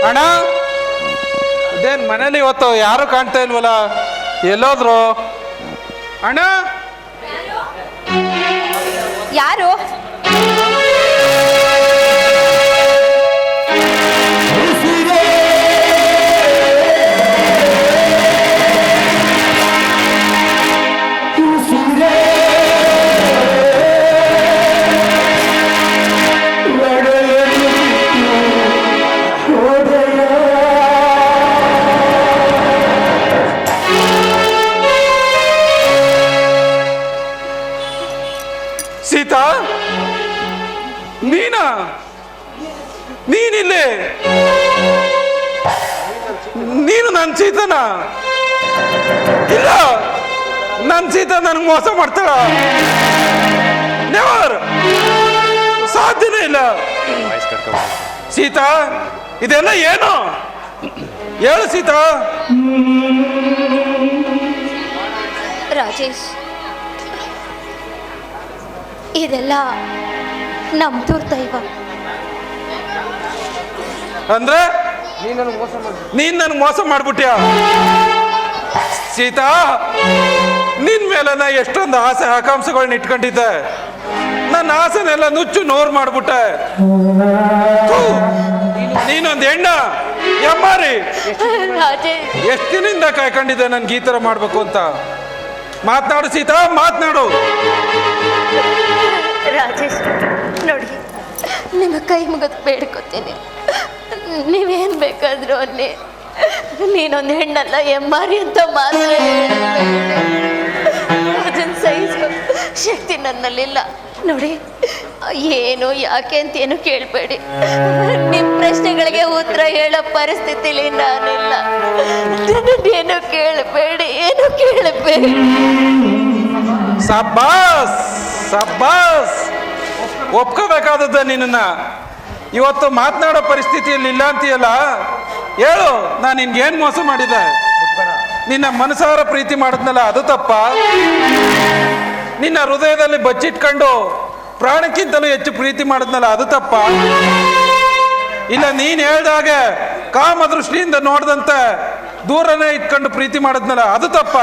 ಅಣ್ಣ, ಇದೇನು ಮನೇಲಿ ಇವತ್ತು ಯಾರು ಕಾಣ್ತಾ ಇಲ್ವಲ್ಲ, ಎಲ್ಲೋದ್ರು ಅಣ್ಣ? ಯಾರು? ಸೀತಾ, ನೀನಿಲ್ಲಿ? ನೀನು ನನ್ನ ಸೀತನ? ಇಲ್ಲ, ನನ್ನ ಸೀತಾ ನನಗೆ ಮೋಸ ಮಾಡ್ತಾಳ? ನೆವರ್, ಸಾಧ್ಯನೇ ಇಲ್ಲ. ಸೀತಾ, ಇದೆಲ್ಲ ಏನು? ಹೇಳು ಸೀತಾ. ರಾಜೇಶ್, ಇದೆಲ್ಲ ನಮ್ ದುರ್ದೈವ. ಅಂದ್ರೆ ನೀನ್ ನನಗೆ ಮೋಸ ಮಾಡ್ಬಿಟ್ಯ? ಸೀತಾ, ನಿನ್ ಮೇಲೆ ನಾ ಎಷ್ಟೊಂದು ಆಸೆ ಆಕಾಂಕ್ಷೆಗಳನ್ನ ಇಟ್ಕೊಂಡಿದ್ದೆ. ನನ್ನ ಆಸೆನೆಲ್ಲ ನುಚ್ಚು ನೋರ್ ಮಾಡ್ಬಿಟ್ಟೆ. ನೀನೊಂದು ಹೆಣ್ಣ ಎಮ್ಮಾರಿ. ಎಷ್ಟು ದಿನದಿಂದ ಕಾಯ್ಕೊಂಡಿದ್ದೆ ನನ್ಗೆ ಈ ತರ ಮಾಡ್ಬೇಕು ಅಂತ. ಮಾತನಾಡು ಸೀತಾ, ಮಾತನಾಡು. ರಾಜೇಶ್ ನೋಡಿ, ನಿಮ್ಮ ಕೈ ಮುಗಿದು ಬೇಡ್ಕೊತೀನಿ, ನೀವೇನು ಬೇಕಾದ್ರೂ ಅನ್ನಿ, ನೀನೊಂದು ಹೆಣ್ಣಲ್ಲ ಎಮ್ಮಾರಿ ಅಂತ ಮಾತ್ರ ಅದನ್ನು ಸಹಿಸೋ ಶಕ್ತಿ ನನ್ನಲ್ಲಿಲ್ಲ. ನೋಡಿ, ಏನು ಯಾಕೆ ಅಂತ ಏನು ಕೇಳಬೇಡಿ. ನಿಮ್ಮ ಪ್ರಶ್ನೆಗಳಿಗೆ ಉತ್ತರ ಹೇಳೋ ಪರಿಸ್ಥಿತಿಲಿ ನಾನಿಲ್ಲ. ಏನು ಕೇಳಬೇಡಿ, ಏನು ಕೇಳಬೇಡಿ. ಸಬ್ಬಾಸ್ ಸಬ್ಬಾಸ್, ಒಪ್ಕೋಬೇಕಾದದ್ದ ನಿನ್ನ. ಇವತ್ತು ಮಾತನಾಡೋ ಪರಿಸ್ಥಿತಿಯಲ್ಲಿ ಇಲ್ಲ ಅಂತೀಯಲ್ಲ, ಹೇಳು, ನಾನು ನಿನ್ಗೇನು ಮೋಸ ಮಾಡಿದ್ದೆ? ನಿನ್ನ ಮನಸಾರ ಪ್ರೀತಿ ಮಾಡಿದ್ನಲ್ಲ, ಅದು ತಪ್ಪ? ನಿನ್ನ ಹೃದಯದಲ್ಲಿ ಬಚ್ಚಿಟ್ಕೊಂಡು ಪ್ರಾಣಕ್ಕಿಂತಲೂ ಹೆಚ್ಚು ಪ್ರೀತಿ ಮಾಡಿದ್ನಲ್ಲ, ಅದು ತಪ್ಪ? ಇಲ್ಲ, ನೀನು ಹೇಳ್ದಾಗೆ ಕಾಮ ದೃಷ್ಟಿಯಿಂದ ನೋಡ್ದಂತೆ ದೂರನೇ ಇಟ್ಕೊಂಡು ಪ್ರೀತಿ ಮಾಡಿದ್ನಲ್ಲ, ಅದು ತಪ್ಪ?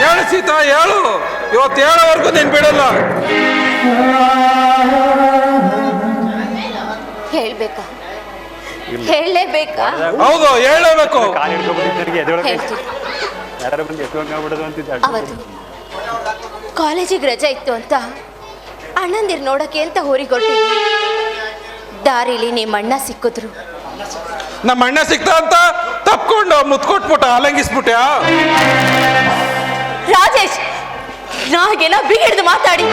ಹೇಳು ಸೀತಾ, ಹೇಳು. ಇವತ್ತು ಹೇಳೋವರೆಗೂ ನೀನು ಬಿಡಲ್ಲ. ಹೇಳ್ಬೇಕಾ? ಹೇಳಲೇಬೇಕಾ? ಹೌದು, ಹೇಳಬೇಕು. ಅವತ್ತು ಕಾಲೇಜಿಗೆ ರಜೆ ಇತ್ತು ಅಂತ ಅಣ್ಣಂದಿರು ನೋಡಕ್ಕೆ ಅಂತ ಊರಿಗೊಟ್ಟಿದ್ವಿ. ದಾರಿಲಿ ನಿಮ್ಮ ಅಣ್ಣ ಸಿಕ್ಕಿದ್ರು. ನಮ್ಮ ಅಣ್ಣ ಸಿಕ್ತ ಅಂತ ತಪ್ಕೊಂಡು ಮುತ್ಕೊಟ್ಬಿಟ್ಟ, ಅಲಂಗಿಸ್ಬಿಟ್ಯಾ? ರಾಜೇಶ್, ನಾಗೇನ ಬಿಗಿಡ್ದು ಮಾತಾಡಿ.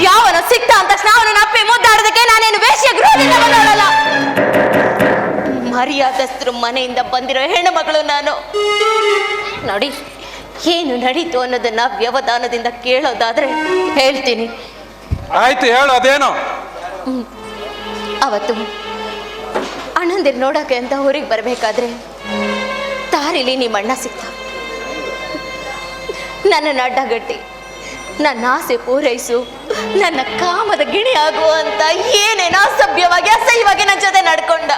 ಯಾವನ ಸಿಕ್ತ ಅಂತ ಅವನನ್ನ ಅಪ್ಪಿ ಮುದ್ದಾಡೋದಕ್ಕೆ ನಾನೇನು ವೇಶ್ಯ ಗೃಹದಿಂದ ಬಂದವಳಲ್ಲ. ಮರ್ಯಾದಸ್ಥರು ಮನೆಯಿಂದ ಬಂದಿರೋ ಹೆಣ್ಣು ಮಗಳು ನಾನು. ನೋಡಿ, ಏನು ನಡೀತು ಅನ್ನೋದನ್ನ ವ್ಯವಧಾನದಿಂದ ಕೇಳೋದಾದ್ರೆ ಹೇಳ್ತೀನಿ. ಆಯ್ತು, ಹೇಳು, ಅದೇನೋ. ಅವತ್ತು ಅಣ್ಣಂದಿರು ನೋಡಕ್ಕೆ ಅಂತ ಊರಿಗೆ ಬರಬೇಕಾದ್ರೆ ದಾರಿಲಿ ನಿಮ್ಮ ಅಣ್ಣ ಸಿಕ್ತ. ನನ್ನನ್ನು ಅಡ್ಡಗಟ್ಟಿ ನನ್ನ ಆಸೆ ಪೂರೈಸು, ನನ್ನ ಕಾಮದ ಗಿಣಿ ಆಗು ಅಂತ ಏನೇನೋ ಅಸಭ್ಯವಾಗಿ ಅಸಹ್ಯವಾಗಿ ನನ್ನ ಜೊತೆ ನಡ್ಕೊಂಡ.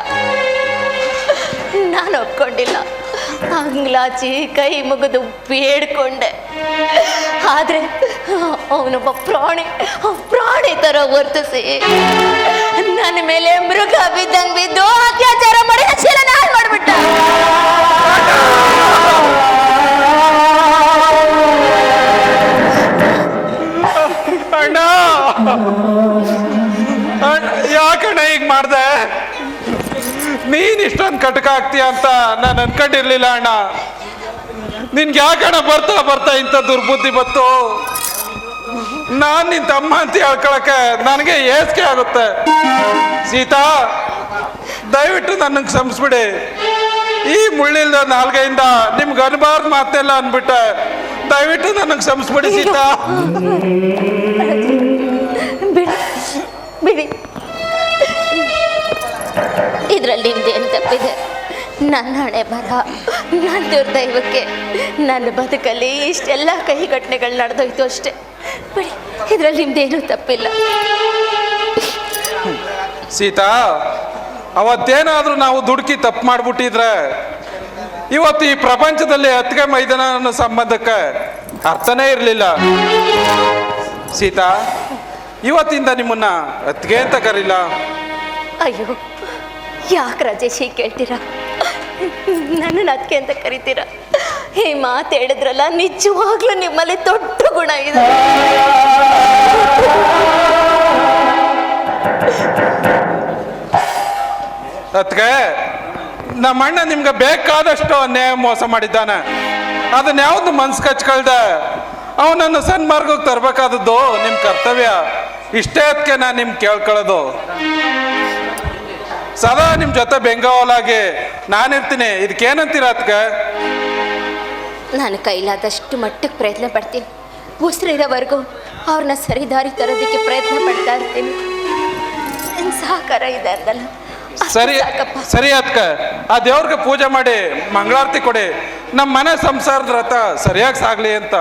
ನಾನು ಒಪ್ಕೊಂಡಿಲ್ಲ. ಅಂಗ್ಲಾಚಿ ಕೈ ಮುಗಿದು ಬೇಡ್ಕೊಂಡೆ. ಆದ್ರೆ ಅವನೊಬ್ಬ ಪ್ರಾಣಿ ತರ ವರ್ತಿಸಿ ನನ್ನ ಮೇಲೆ ಮೃಗ ಬಿದ್ದಂಗೆ ಬಿದ್ದು ಅತ್ಯಾಚಾರ ಮಾಡಿ ಶೀಲನ ಹಾಳು ಮಾಡ್ಬಿಟ್ಟ. ಅಣ್ಣ, ಯಾಕಣ್ಣ ಹೀಗೆ ಮಾಡ್ದೆ? ನೀನ್ ಇಷ್ಟೊಂದು ಕಟಕ ಆಗ್ತೀಯ ಅಂತ ನಾನು ಅನ್ಕೊಂಡಿರ್ಲಿಲ್ಲ ಅಣ್ಣ. ನಿನ್ಗೆ ಯಾಕಣ್ಣ ಬರ್ತಾ ಬರ್ತಾ ಇಂಥ ದುರ್ಬುದ್ಧಿ ಬತ್ತು? ನಾನ್ ನಿನ್ ತಮ್ಮ ಅಂತ ಹೇಳ್ಕೊಳಕ್ಕೆ ನನಗೆ ಏಸ್ಕೆ ಆಗುತ್ತೆ. ಸೀತಾ, ದಯವಿಟ್ಟು ನನಗೆ ಕ್ಷಮಿಸ್ಬಿಡಿ. ಈ ಮುಳ್ಳಿಲ್ದ ನಾಲ್ಗೆಯಿಂದ ನಿಮ್ಗೆ ಅನ್ಬಾರ್ದು ಮಾತೆಲ್ಲ ಅನ್ಬಿಟ್ಟೆ. ದಯವಿಟ್ಟು ನನಗೆ ಕ್ಷಮಿಸ್ಬಿಡಿ ಸೀತಾ. ಬಿಡಿ, ಇದರಲ್ಲಿ ನಿಮ್ದೇನು ತಪ್ಪಿದೆ? ನನ್ನ ಹಣೆ ಬರ, ನನ್ನ ದುರ್ದೈವಕ್ಕೆ ನನ್ನ ಬದುಕಲ್ಲಿ ಇಷ್ಟೆಲ್ಲ ಕಹಿ ಘಟನೆಗಳು ನಡೆದೋಯ್ತು ಅಷ್ಟೇ. ಬಿಡಿ, ಇದರಲ್ಲಿ ನಿಮ್ದೇನೂ ತಪ್ಪಿಲ್ಲ. ಸೀತಾ, ಅವತ್ತೇನಾದ್ರೂ ನಾವು ದುಡುಕಿ ತಪ್ಪು ಮಾಡ್ಬಿಟ್ಟಿದ್ರೆ ಇವತ್ತು ಈ ಪ್ರಪಂಚದಲ್ಲಿ ಅತ್ತಿಗೆ ಮೈದಾನ ಅನ್ನೋ ಸಂಬಂಧಕ್ಕೆ ಅರ್ಥನೇ ಇರಲಿಲ್ಲ. ಸೀತಾ, ಇವತ್ತಿಂದ ನಿಮ್ಮನ್ನ ಅತ್ತಿಗೆ ಅಂತ ಕರೀಲ. ಅಯ್ಯೋ, ಯಾಕೆ ರಾಜೇಶ್ ಹೀಗೆ ಕೇಳ್ತೀರಾ? ನನ್ನನ್ನು ಅದಕ್ಕೆ ಅಂತ ಕರಿತೀರಾ? ಈ ಮಾತು ಹೇಳಿದ್ರಲ್ಲ, ನಿಜವಾಗ್ಲೂ ನಿಮ್ಮಲ್ಲಿ ದೊಡ್ಡ ಗುಣ ಇದೆ. ಅತ್ಗೆ, ನಮ್ಮ ಅಣ್ಣ ನಿಮ್ಗೆ ಬೇಕಾದಷ್ಟು ಅನ್ಯಾಯ ಮೋಸ ಮಾಡಿದ್ದಾನೆ. ಅದನ್ನ ಯಾವ್ದು ಮನ್ಸು ಕಚ್ಕೊಳ್ದೆ ಅವನನ್ನು ಸನ್ಮಾರ್ಗಕ್ಕೆ ತರಬೇಕಾದದ್ದು ನಿಮ್ಮ ಕರ್ತವ್ಯ. ಇಷ್ಟೇ ಅದಕ್ಕೆ ನಾನು ನಿಮ್ಗೆ ಕೇಳ್ಕೊಳ್ಳೋದು. ಸದಾ ನಿಮ್ಮ ಜೊತೆ ಬೆಂಗಾವಲಾಗಿ ನಾನಿರ್ತೀನಿ. ಇದಕ್ಕೇನಂತೀರ ಅದಕ್ಕೆ? ನಾನು ಕೈಲಾದಷ್ಟು ಮಟ್ಟಕ್ಕೆ ಪ್ರಯತ್ನ ಪಡ್ತೀನಿ. ಉಸಿರಿರೋವರೆಗೂ ಅವ್ರನ್ನ ಸರಿದಾರಿ ತರೋದಕ್ಕೆ ಪ್ರಯತ್ನ ಪಡ್ತಾ ಇರ್ತೀನಿ. ನನ್ನ ಸಹಕಾರ ಇದೆ ಅಂದಲ್ಲ, ಸರಿ ಸರಿ ಅದ್ಕ ಆ ದೇವ್ರಿಗೆ ಪೂಜೆ ಮಾಡಿ ಮಂಗಳಾರತಿ ಕೊಡಿ. ನಮ್ಮ ಮನೆ ಸಂಸಾರದ ರಥ ಸರಿಯಾಗಿ ಸಾಗ್ಲಿ ಅಂತ.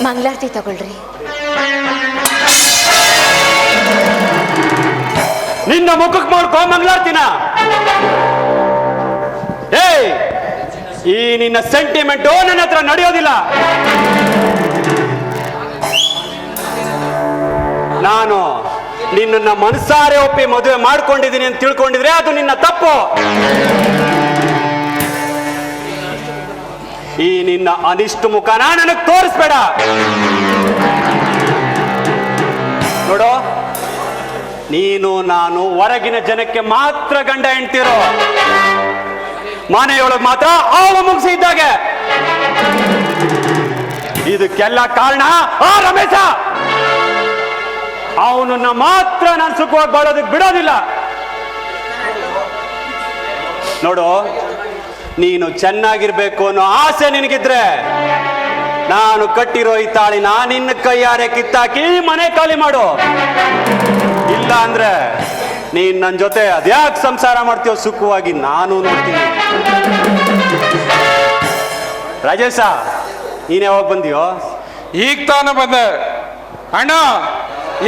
ಮಂಗಳಾರತಿ ತಗೊಳ್ರಿ. ನಿನ್ನ ಮುಖಕ್ಕೆ ಮಾಡ್ಕೊ ಮಂಗಳಾರತಿನ. ಏಯ್, ಈ ನಿನ್ನ ಸೆಂಟಿಮೆಂಟು ನನ್ನ ಹತ್ರ ನಡೆಯೋದಿಲ್ಲ. ನಾನು ನಿನ್ನ ಮನಸಾರೆ ಒಪ್ಪಿ ಮದುವೆ ಮಾಡ್ಕೊಂಡಿದ್ದೀನಿ ಅಂತ ತಿಳ್ಕೊಂಡಿದ್ರೆ ಅದು ನಿನ್ನ ತಪ್ಪು. ಈ ನಿನ್ನ ಅನಿಷ್ಟ ಮುಖನ ನನಗೆ ತೋರಿಸ್ಬೇಡ. ನೋಡು, ನೀನು ನಾನು ಹೊರಗಿನ ಜನಕ್ಕೆ ಮಾತ್ರ ಗಂಡ ಹೆಂಡ್ತಿರೋ, ಮನೆಯೊಳಗೆ ಮಾತ್ರ ಹಾವು ಮುಗಿಸಿ ಇದ್ದಾಗೆ. ಇದಕ್ಕೆಲ್ಲ ಕಾರಣ ಆ ರಮೇಶ. ಅವನನ್ನ ಮಾತ್ರ ನಾನು ಸುಖವಾಗಿ ಬಾಳೋದಕ್ಕೆ ಬಿಡೋದಿಲ್ಲ. ನೋಡು, ನೀನು ಚೆನ್ನಾಗಿರ್ಬೇಕು ಅನ್ನೋ ಆಸೆ ನಿನಗಿದ್ರೆ ನಾನು ಕಟ್ಟಿರೋ ಈ ತಾಳಿನ ನಿನ್ನ ಕೈಯಾರೆ ಕಿತ್ತಾಕಿ ಮನೆ ಖಾಲಿ ಮಾಡು. ಇಲ್ಲ ಅಂದ್ರೆ ನೀನ್ ನನ್ನ ಜೊತೆ ಅದ್ಯಾಕೆ ಸಂಸಾರ ಮಾಡ್ತೀಯೋ ಸುಖವಾಗಿ ನಾನು ನೋಡ್ತೀನಿ. ರಾಜೇಶ, ನೀನ್ ಯಾವಾಗ ಬಂದಿಯೋ? ಈಗ ತಾನ ಬಂದೆ. ಅಣ್ಣ,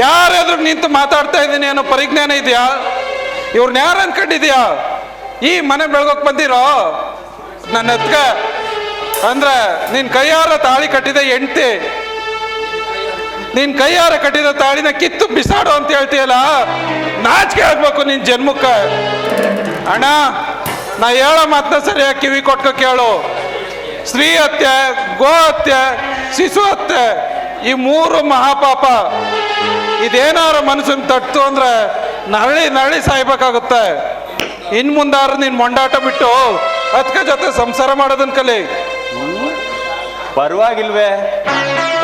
ಯಾರಾದ್ರೂ ನಿಂತು ಮಾತಾಡ್ತಾ ಇದ್ದೀನಿ ಅನ್ನೋ ಪರಿಜ್ಞಾನ ಇದೆಯಾ? ಇವ್ರನ್ನ ಯಾರು ಅನ್ಕೊಂಡಿದ್ಯಾ? ಈ ಮನೆ ಬೆಳಗೋಕ್ ಬಂದಿರೋ ನನ್ನ ಹತ್ಕ ಅಂದ್ರೆ ನಿನ್ ಕೈಯಾರ ತಾಳಿ ಕಟ್ಟಿದ ಹೆಂಡ್ತಿ. ನಿನ್ ಕೈಯಾರ ಕಟ್ಟಿದ ತಾಳಿನ ಕಿತ್ತು ಬಿಸಾಡು ಅಂತ ಹೇಳ್ತೀಯಲ್ಲ, ನಾಚಿಕೆ ಆಗ್ಬೇಕು ನಿನ್ ಜನ್ಮಕ್ಕ. ಅಣ್ಣ, ನಾ ಹೇಳೋ ಮಾತನ್ನ ಸರಿಯಾಗಿ ಕಿವಿ ಕೊಟ್ಕೊ ಕೇಳು. ಸ್ತ್ರೀ ಹತ್ಯೆ, ಗೋ ಹತ್ಯೆ, ಶಿಶು ಹತ್ಯೆ, ಈ ಮೂರು ಮಹಾಪಾಪ. ಇದೇನಾರು ಮನಸ್ಸನ್ನ ತಟ್ಟು ಅಂದ್ರೆ ನರಳಿ ನರಳಿ ಸಾಯ್ಬೇಕಾಗುತ್ತೆ. ಇನ್ ಮುಂದಾರು ನೀನ್ ಮೊಂಡಾಟ ಬಿಟ್ಟು ಅದಕ್ಕೆ ಜೊತೆ ಸಂಸಾರ ಮಾಡೋದನ್ ಕಲಿ. ಪರವಾಗಿಲ್ವೇ,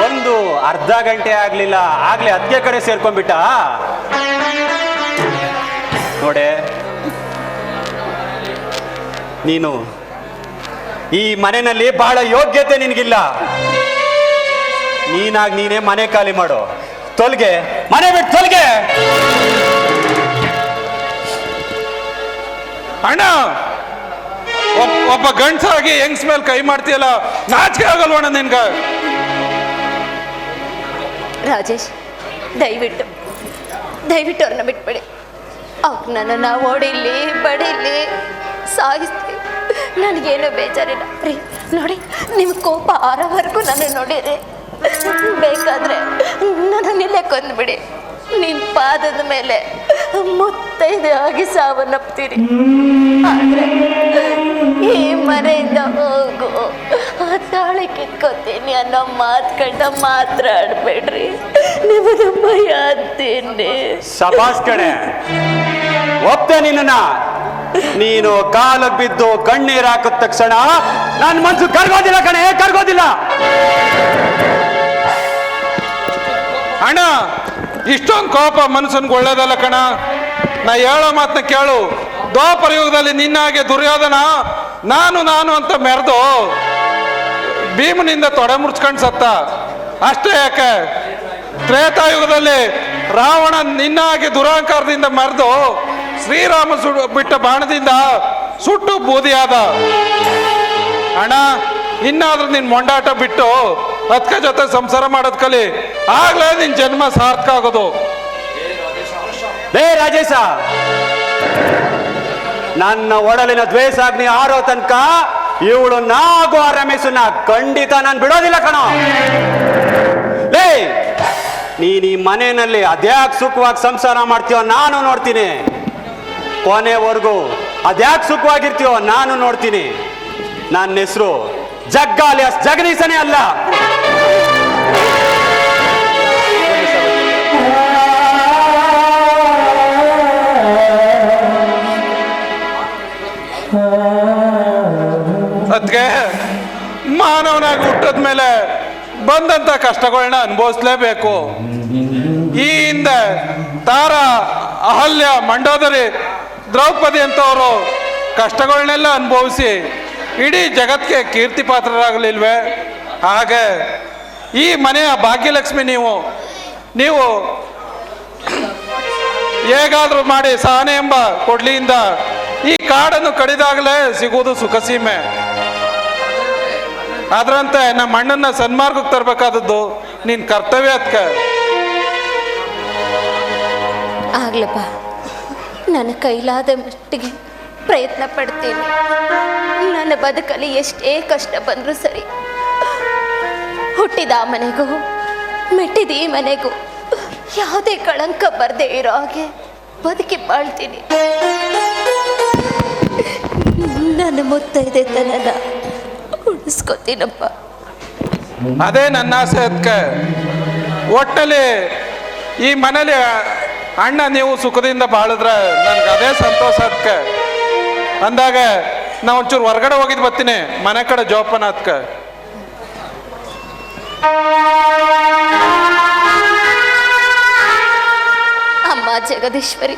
ಒಂದು ಅರ್ಧ ಗಂಟೆ ಆಗ್ಲಿಲ್ಲ ಆಗ್ಲೇ ಅದಕ್ಕೆ ಕಡೆ ಸೇರ್ಕೊಂಡ್ಬಿಟ್ಟ. ನೋಡೆ, ನೀನು ಈ ಮನೆಯಲ್ಲಿ ಬಹಳ ಯೋಗ್ಯತೆ ನಿನಗಿಲ್ಲ. ನೀನಾಗಿ ನೀನೇ ಮನೆ ಖಾಲಿ ಮಾಡು. ತೊಲ್ಗೆ, ಮನೆ ಬಿಟ್ಟು ತೊಲ್ಗೆ. ಅಣ್ಣ, ಒಬ್ಬ ಗಂಡ್ಸಾಗಿ ಹೆಂಗ್ಸ್ ಮೇಲೆ ಕೈ ಮಾಡ್ತೀಯಲ್ಲ, ನಾಚಿಕೆ ಆಗಲ್ವಣ್ಣ ನಿನ್ಗ? ರಾಜೇಶ್, ದಯವಿಟ್ಟು ಅವ್ರನ್ನ ಬಿಟ್ಬಿಡಿ. ಅವ್ರು ನನ್ನನ್ನು ಹೊಡಿಲಿ, ಬಡಿಲಿ, ಸಾಗಿಸ್ಲಿ, ನನಗೇನು ಬೇಜಾರಿಲ್ಲ ರೀ. ನೋಡಿ, ನಿಮ್ಮ ಕೋಪ ಆರೋವರೆಗೂ ನನ್ನ ನೋಡಿರಿ. ಬೇಕಾದ್ರೆ ನನ್ನನ್ನಿಲ್ಲೇ ಕೊಂದ್ಬಿಡಿ. ನಿಮ್ಮ ಪಾದದ ಮೇಲೆ ಮುತ್ತೈದೆ ಆಗಿ ಸಾವನ್ನಪ್ತೀರಿ. ಆದ್ರೆ ಈ ಮನೆಯಿಂದ ಹೋಗು, ಆ ತಾಳಿ ಕಿತ್ಕೋತೀನಿ ಅನ್ನೋ ಮಾತುಗಳನ್ನ ಮಾತ್ರ ಆಡ್ಬೇಡ್ರಿ. ನಿಮ್ಮದು ಭಯ ಅಂತೀನಿ. ಶಬಾಸ್ ಕಣೆ, ಒಪ್ತೆ ನಿನ್ನ. ನೀನು ಕಾಲಕ್ಕೆ ಬಿದ್ದು ಕಣ್ಣೀರ್ ಹಾಕಿದ ತಕ್ಷಣ ನನ್ನ ಮನ್ಸು ಕರ್ಗೋದಿಲ್ಲ ಕಣೆ, ಕರ್ಗೋದಿಲ್ಲ. ಅಣ್ಣ, ಇಷ್ಟೊಂದು ಕೋಪ ಮನಸ್ಸನ್ಗೆ ಒಳ್ಳೇದಲ್ಲ ಕಣ. ನಾ ಹೇಳೋ ಮಾತನ್ನ ಕೇಳು. ದ್ವಾಪರ ಯುಗದಲ್ಲಿ ನಿನ್ನಾಗೆ ದುರ್ಯೋಧನ ನಾನು ಅಂತ ಮೆರೆದು ಭೀಮನಿಂದ ತೊಡೆ ಮುರ್ಚ್ಕೊಂಡು ಸತ್ತ. ಅಷ್ಟೇ ಯಾಕೆ, ತ್ರೇತಾಯುಗದಲ್ಲಿ ರಾವಣ ನಿನ್ನಾಗೆ ದುರಹಂಕಾರದಿಂದ ಮೆರೆದು ಶ್ರೀರಾಮ ಬಿಟ್ಟ ಬಾಣದಿಂದ ಸುಟ್ಟು ಬೂದಿಯಾದ. ಅಣ್ಣ, ಇನ್ನಾದ್ರೂ ನಿನ್ ಮೊಂಡಾಟ ಬಿಟ್ಟು ಅದಕ್ಕೆ ಜೊತೆ ಸಂಸಾರ ಮಾಡೋದ್ ಕಲಿ. ಆಗ್ಲೇ ನಿನ್ ಜನ್ಮ ಸಾರ್ಥಕ ಆಗೋದು. ಲೇ ರಾಜೇಶ, ನನ್ನ ಒಡಲಿನ ದ್ವೇಷಾಗ್ನಿ ಆರೋ ತನಕ ಇವಳು ನಾಗು ಆ ರಮೇಶನ್ನ ಖಂಡಿತ ನಾನು ಬಿಡೋದಿಲ್ಲ ಕಣೋ. ಲೇ, ನೀನ್ ಈ ಮನೆಯಲ್ಲಿ ಅದ್ಯಾಕ್ ಸುಖವಾಗಿ ಸಂಸಾರ ಮಾಡ್ತೀಯೋ ನಾನು ನೋಡ್ತೀನಿ. ಕೊನೆವರೆಗೂ ಅದ್ಯಾಕ್ ಸುಖವಾಗಿರ್ತೀಯೋ ನಾನು ನೋಡ್ತೀನಿ. ನನ್ನ ಹೆಸರು ಜಗ್ಗಾಲಿಯಾಸ್ ಜಗದೀಶನೇ ಅಲ್ಲ. ಅದಕ್ಕೆ ಮಾನವನಾಗಿ ಹುಟ್ಟದ ಮೇಲೆ ಬಂದಂತ ಕಷ್ಟಗಳನ್ನ ಅನುಭವಿಸ್ಲೇಬೇಕು. ಈ ಹಿಂದೆ ತಾರ, ಅಹಲ್ಯ, ಮಂಡೋದರಿ, ದ್ರೌಪದಿ ಅಂತವರು ಕಷ್ಟಗಳನ್ನೆಲ್ಲ ಅನುಭವಿಸಿ ಇಡೀ ಜಗತ್ತಿಗೆ ಕೀರ್ತಿ ಪಾತ್ರರಾಗಲಿಲ್ವೇ? ಹಾಗೆ ಈ ಮನೆಯ ಭಾಗ್ಯಲಕ್ಷ್ಮಿ ನೀವು ಹೇಗಾದ್ರೂ ಮಾಡಿ ಸಹನೆ ಎಂಬ ಕೊಡ್ಲಿಯಿಂದ ಈ ಕಾಡನ್ನು ಕಡಿದಾಗಲೇ ಸಿಗುವುದು ಸುಖ ಸೀಮೆ. ಅದರಂತೆ ನಮ್ಮ ಅಣ್ಣನ ಸನ್ಮಾರ್ಗಕ್ಕೆ ತರಬೇಕಾದದ್ದು ನಿನ್ ಕರ್ತವ್ಯ. ಅದಕ್ಕೆ ಆಗ್ಲಪ್ಪ, ನನ್ನ ಕೈಲಾದ ಮಟ್ಟಿಗೆ ಪ್ರಯತ್ನ ಪಡ್ತೀನಿ. ನನ್ನ ಬದುಕಲ್ಲಿ ಎಷ್ಟೇ ಕಷ್ಟ ಬಂದರೂ ಸರಿ, ಹುಟ್ಟಿದ ಆ ಮನೆಗೂ ಮೆಟ್ಟಿದ ಈ ಮನೆಗೂ ಯಾವುದೇ ಕಳಂಕ ಬರದೇ ಇರೋ ಹಾಗೆ ಬದುಕಿ ಬಾಳ್ತೀನಿ. ನನ್ನ ಮುತ್ತೈದೆತನನ ಉಳಿಸ್ಕೊತೀನಪ್ಪ. ಅದೇ ನನ್ನ ಆಸೆ. ಅದಕ್ಕೆ ಒಟ್ಟಲ್ಲಿ ಈ ಮನೇಲಿ ಅಣ್ಣ ನೀವು ಸುಖದಿಂದ ಬಾಳಿದ್ರೆ ನನ್ಗೆ ಅದೇ ಸಂತೋಷ. ಅದಕ್ಕೆ ಅಂದಾಗ ನಾ ಒಂಚೂರು ಹೊರಗಡೆ ಹೋಗಿದ್ ಬರ್ತೀನಿ, ಮನೆ ಕಡೆ ಜೋಪಾನ. ಅದಕ್ಕೆ ಅಮ್ಮ ಜಗದೀಶ್ವರಿ,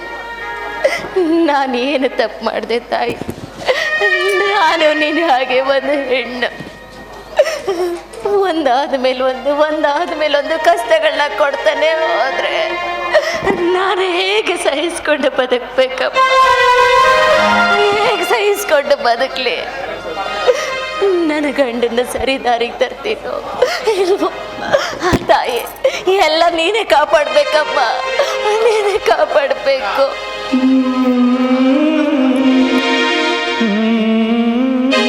ನಾನೇನು ತಪ್ಪು ಮಾಡಿದೆ ತಾಯಿ? ನಾನು ನೀನು ಹಾಗೆ ಒಂದು ಹೆಣ್ಣು, ಒಂದಾದ ಮೇಲೆ ಒಂದು ಕಷ್ಟಗಳನ್ನ ಕೊಡ್ತಾನೆ ಹೋದ್ರೆ ನಾನು ಹೇಗೆ ಸಹಿಸ್ಕೊಂಡು ಬದುಕಬೇಕಪ್ಪ? ಹೇಗೆ ಸಹಿಸ್ಕೊಂಡು ಬದುಕಲಿ? ನನ್ನ ಗಂಡನ್ನ ಸರಿ ದಾರಿಗೆ ತರ್ತೀನೋ ಇಲ್ವೋ? ಆ ತಾಯಿ ಎಲ್ಲ ನೀನೇ ಕಾಪಾಡಬೇಕಪ್ಪ, ನೀನೇ ಕಾಪಾಡಬೇಕು.